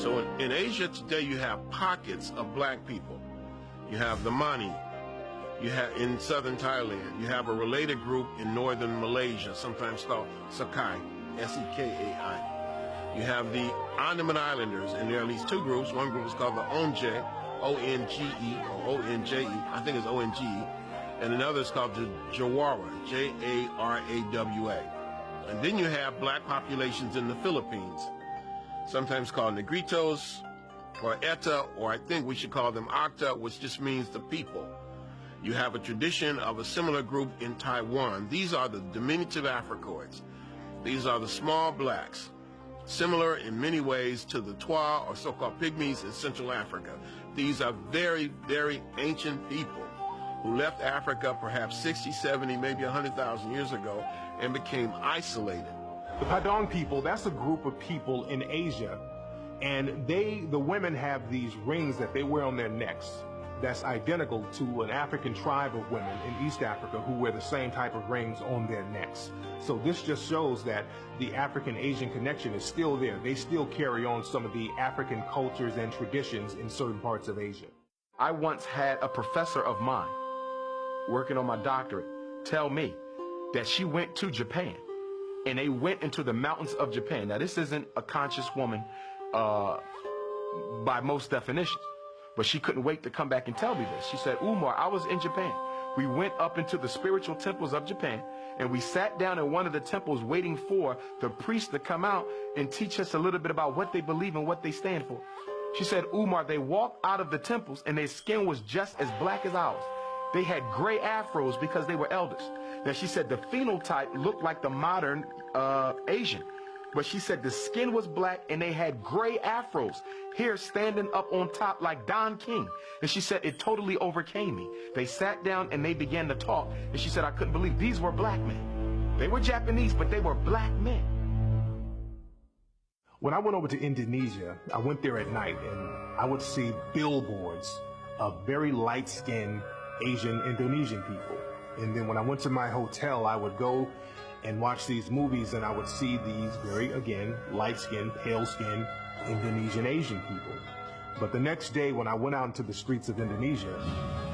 So in Asia today, you have pockets of black people. You have the Mani. You have in southern Thailand. You have a related group in northern Malaysia, sometimes called Sakai, S-E-K-A-I. You have the Andaman Islanders, and there are at least two groups. One group is called the Onge, O-N-G-E, or O-N-J-E, I think it's O-N-G-E, and another is called the Jawara, J-A-R-A-W-A. And then you have black populations in the Philippines, sometimes called Negritos, or Eta, or I think we should call them Acta, which just means the people. You have a tradition of a similar group in Taiwan. These are the diminutive Africoids. These are the small blacks, similar in many ways to the Twa, or so-called pygmies in Central Africa. These are very, very ancient people who left Africa perhaps 60, 70, maybe 100,000 years ago and became isolated. The Padang people, that's a group of people in Asia, and the women have these rings that they wear on their necks that's identical to an African tribe of women in East Africa who wear the same type of rings on their necks. So this just shows that the African-Asian connection is still there. They still carry on some of the African cultures and traditions in certain parts of Asia. I once had a professor of mine working on my doctorate tell me that she went to Japan and they went into the mountains of Japan. Now, this isn't a conscious woman by most definitions, but she couldn't wait to come back and tell me this. She said, Umar, I was in Japan. We went up into the spiritual temples of Japan, and we sat down in one of the temples waiting for the priest to come out and teach us a little bit about what they believe and what they stand for. She said, Umar, they walked out of the temples, and their skin was just as black as ours. They had gray afros because they were elders. Now, she said the phenotype looked like the modern Asian. But she said the skin was black and they had gray afros, hair standing up on top like Don King. And she said it totally overcame me. They sat down and they began to talk. And she said, I couldn't believe these were black men. They were Japanese, but they were black men. When I went over to Indonesia, I went there at night and I would see billboards of very light-skinned Asian Indonesian people. And then when I went to my hotel, I would go and watch these movies, and I would see these very, again, light-skinned, pale-skinned Indonesian Asian people. But the next day, when I went out into the streets of Indonesia,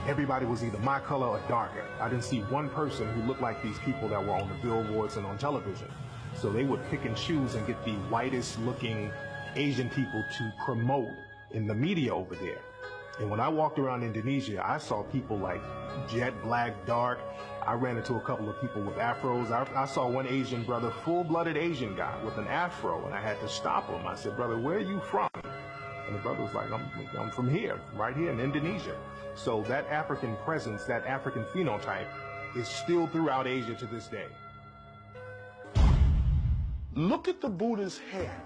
everybody was either my color or darker. I didn't see one person who looked like these people that were on the billboards and on television. So they would pick and choose and get the whitest-looking Asian people to promote in the media over there. And when I walked around Indonesia, I saw people like jet black, dark. I ran into a couple of people with afros. I saw one Asian brother, full-blooded Asian guy with an afro, and I had to stop him. I said, brother, where are you from? And the brother was like, I'm from here, right here in Indonesia. So that African presence, that African phenotype is still throughout Asia to this day. Look at the Buddha's hair.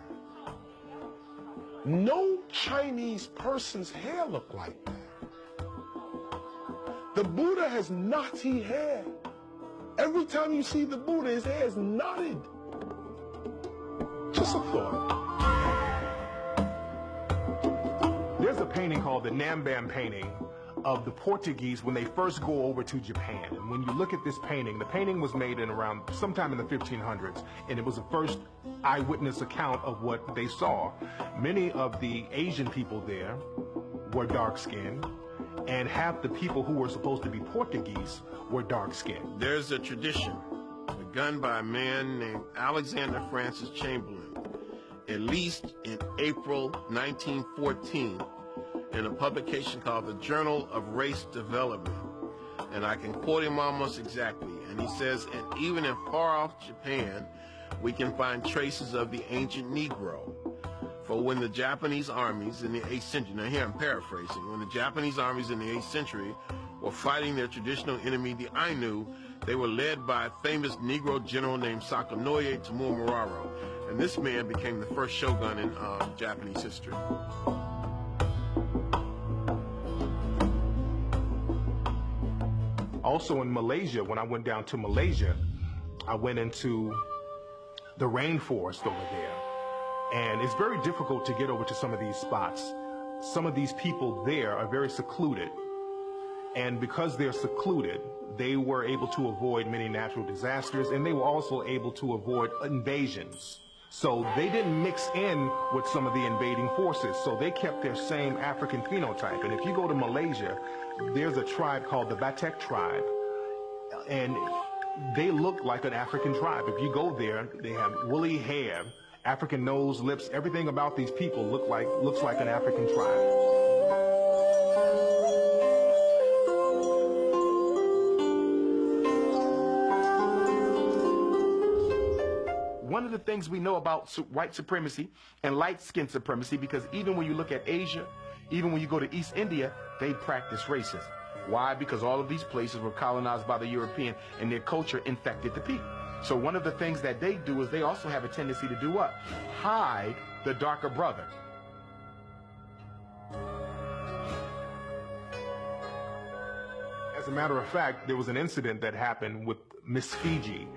No Chinese person's hair looked like that. The Buddha has knotty hair. Every time you see the Buddha, his hair is knotted. Just a thought. There's a painting called the Nambam painting of the Portuguese when they first go over to Japan. And when you look at this painting, the painting was made in around sometime in the 1500s, and it was the first eyewitness account of what they saw. Many of the Asian people there were dark-skinned, and half the people who were supposed to be Portuguese were dark-skinned. There's a tradition begun by a man named Alexander Francis Chamberlain, at least in April 1914, in a publication called the Journal of Race Development. And I can quote him almost exactly. And he says, and even in far-off Japan, we can find traces of the ancient Negro. For when the Japanese armies in the 8th century, now here I'm paraphrasing, when the Japanese armies in the 8th century were fighting their traditional enemy, the Ainu, they were led by a famous Negro general named Sakanoye Tamura. And this man became the first shogun in Japanese history. Also in Malaysia, when I went down to Malaysia, I went into the rainforest over there. And it's very difficult to get over to some of these spots. Some of these people there are very secluded. And because they're secluded, they were able to avoid many natural disasters, and they were also able to avoid invasions. So they didn't mix in with some of the invading forces. So they kept their same African phenotype. And if you go to Malaysia, there's a tribe called the Batek tribe. And they look like an African tribe. If you go there, they have woolly hair, African nose, lips, everything about these people looks like an African tribe. One of the things we know about white supremacy and light-skin supremacy, because even when you look at Asia, even when you go to East India, they practice racism. Why? Because all of these places were colonized by the European and their culture infected the people. So one of the things that they do is they also have a tendency to do what? Hide the darker brother. As a matter of fact, there was an incident that happened with Miss Fiji.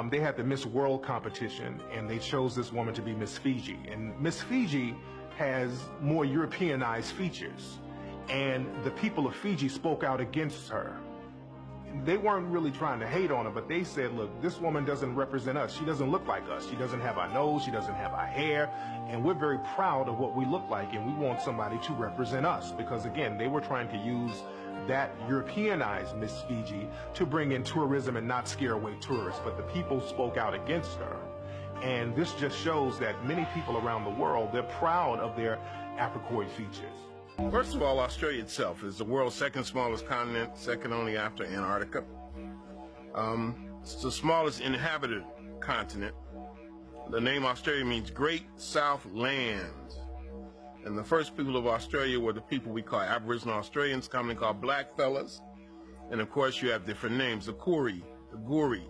They had the Miss World competition, and they chose this woman to be Miss Fiji. And Miss Fiji has more Europeanized features, and the people of Fiji spoke out against her. They weren't really trying to hate on her, but they said, look, this woman doesn't represent us. She doesn't look like us. She doesn't have our nose. She doesn't have our hair. And we're very proud of what we look like, and we want somebody to represent us. Because, again, they were trying to use that Europeanized Miss Fiji to bring in tourism and not scare away tourists. But the people spoke out against her. And this just shows that many people around the world, they're proud of their Africoid features. First of all, Australia itself is the world's second smallest continent, second only after Antarctica. It's the smallest inhabited continent. The name Australia means Great South Lands. And the first people of Australia were the people we call Aboriginal Australians, commonly called blackfellas. And of course, you have different names, the Koori, the Guri,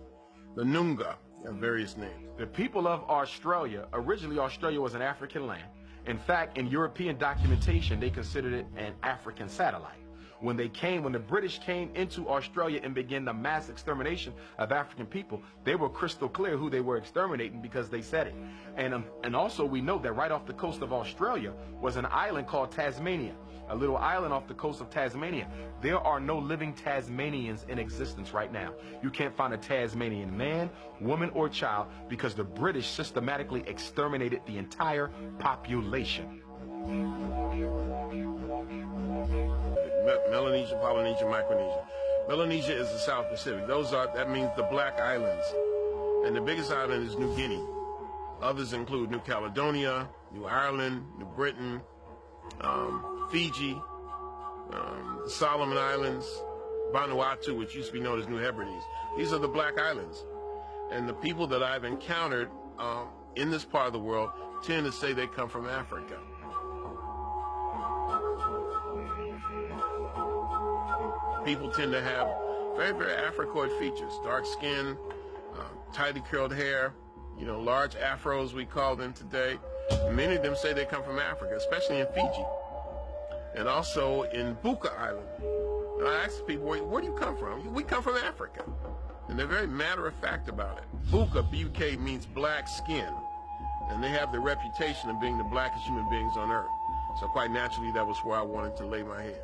the Noongar, and various names. The people of Australia, originally Australia was an African land. In fact, in European documentation, they considered it an African satellite. When the British came into Australia and began the mass extermination of African people, they were crystal clear who they were exterminating because they said it. And also we know that right off the coast of Australia was an island called Tasmania, a little island off the coast of Tasmania. There are no living Tasmanians in existence right now. You can't find a Tasmanian man, woman, or child because the British systematically exterminated the entire population. Melanesia, Polynesia, Micronesia. Melanesia is the South Pacific. That means the Black Islands. And the biggest island is New Guinea. Others include New Caledonia, New Ireland, New Britain, Fiji, the Solomon Islands, Vanuatu, which used to be known as New Hebrides. These are the Black Islands. And the people that I've encountered in this part of the world tend to say they come from Africa. People tend to have very, very Africoid features, dark skin, tightly curled hair, large afros we call them today. Many of them say they come from Africa, especially in Fiji. And also in Buka Island. And I ask people, where do you come from? We come from Africa. And they're very matter-of-fact about it. Buka, B-U-K, means black skin. And they have the reputation of being the blackest human beings on earth. So quite naturally, that was where I wanted to lay my head.